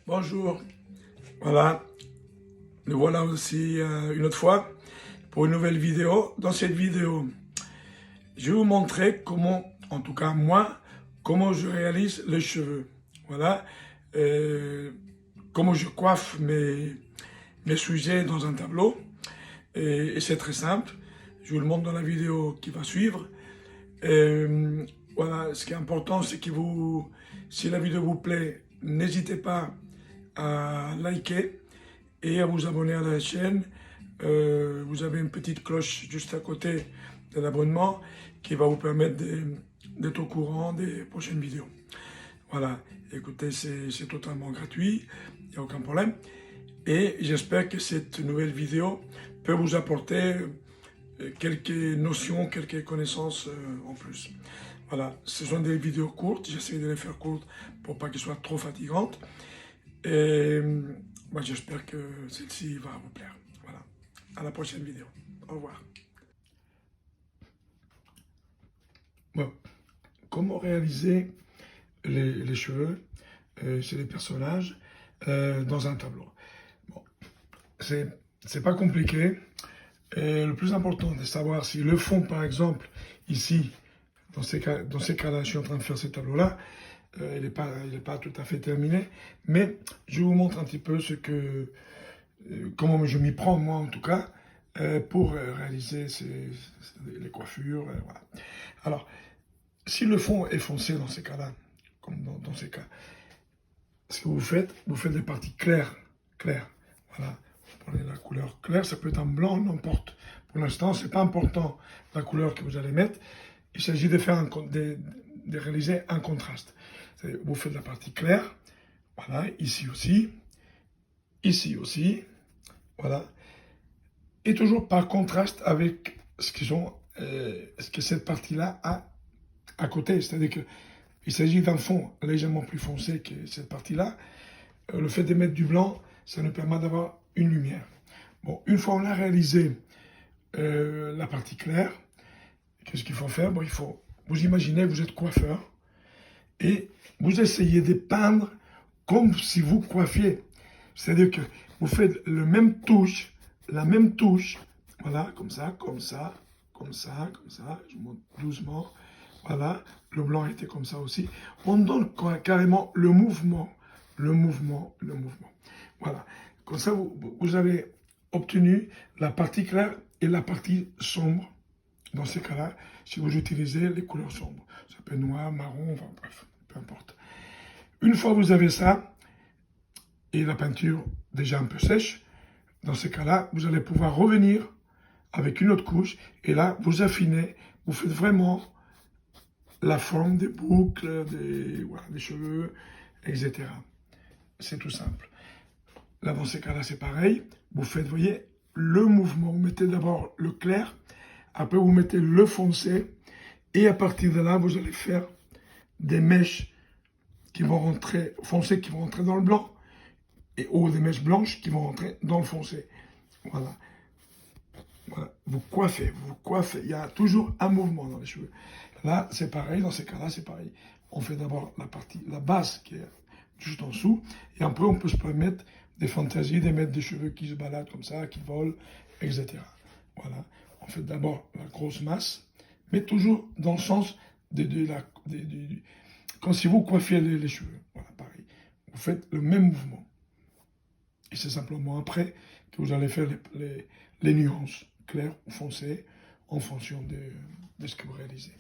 Bonjour, voilà, nous voilà aussi une autre fois pour une nouvelle vidéo. Dans cette vidéo, je vais vous montrer comment, en tout cas moi, comment je réalise les cheveux. Voilà, euh, comment je coiffe mes sujets dans un tableau. Et c'est très simple, je vous le montre dans la vidéo qui va suivre. Voilà, ce qui est important, c'est que si la vidéo vous plaît, n'hésitez pas à liker et à vous abonner à la chaîne. Vous avez une petite cloche juste à côté de l'abonnement qui va vous permettre d'être au courant des prochaines vidéos. Voilà, écoutez, c'est totalement gratuit, il n'y a aucun problème. Et j'espère que cette nouvelle vidéo peut vous apporter quelques notions, quelques connaissances en plus. Voilà, ce sont des vidéos courtes, j'essaie de les faire courtes pour pas qu'elles soient trop fatigantes. Et moi, j'espère que celle-ci va vous plaire. Voilà, à la prochaine vidéo. Au revoir. Bon, comment réaliser les cheveux chez les personnages dans un tableau? Bon, c'est pas compliqué. Et le plus important, c'est de savoir si le fond, par exemple, ici, dans ces cas-là, je suis en train de faire ce tableau-là, il n'est pas tout à fait terminé, mais je vous montre un petit peu comment je m'y prends, moi en tout cas, pour réaliser les coiffures. Voilà. Alors, si le fond est foncé dans ces cas-là, comme dans ces cas, ce que vous faites des parties claires. Voilà. Vous prenez la couleur claire, ça peut être en blanc, n'importe. Pour l'instant, ce n'est pas important la couleur que vous allez mettre. Il s'agit de réaliser un contraste. Vous faites la partie claire, voilà, ici aussi, voilà. Et toujours par contraste avec ce que cette partie-là a à côté. C'est-à-dire qu'il s'agit d'un fond légèrement plus foncé que cette partie-là. Le fait de mettre du blanc, ça nous permet d'avoir une lumière. Bon, une fois on a réalisé la partie claire, qu'est-ce qu'il faut faire? Bon, vous imaginez, vous êtes coiffeur, et vous essayez de peindre comme si vous coiffiez. C'est-à-dire que vous faites la même touche, voilà, comme ça, je monte doucement, voilà, le blanc était comme ça aussi. On donne carrément le mouvement. Voilà, comme ça vous avez obtenu la partie claire et la partie sombre. Dans ces cas-là, si vous utilisez les couleurs sombres, ça peut être noir, marron, enfin bref, peu importe. Une fois que vous avez ça, et la peinture déjà un peu sèche, dans ces cas-là, vous allez pouvoir revenir avec une autre couche, et là, vous affinez, vous faites vraiment la forme des boucles, des cheveux, etc. C'est tout simple. Là, dans ces cas-là, c'est pareil. Vous faites, vous voyez, le mouvement. Vous mettez d'abord le clair, après vous mettez le foncé, et à partir de là, vous allez faire des mèches qui vont rentrer, foncées qui vont rentrer dans le blanc, ou des mèches blanches qui vont rentrer dans le foncé. Voilà. Voilà. Vous coiffez. Il y a toujours un mouvement dans les cheveux. Là, c'est pareil, dans ces cas-là, c'est pareil. On fait d'abord la base qui est juste en dessous, et après on peut se permettre des fantaisies, de mettre des cheveux qui se baladent comme ça, qui volent, etc. Voilà. On fait d'abord la grosse masse, mais toujours dans le sens comme si vous coiffiez les cheveux. Voilà, pareil. Vous faites le même mouvement. Et c'est simplement après que vous allez faire les nuances claires ou foncées en fonction de ce que vous réalisez.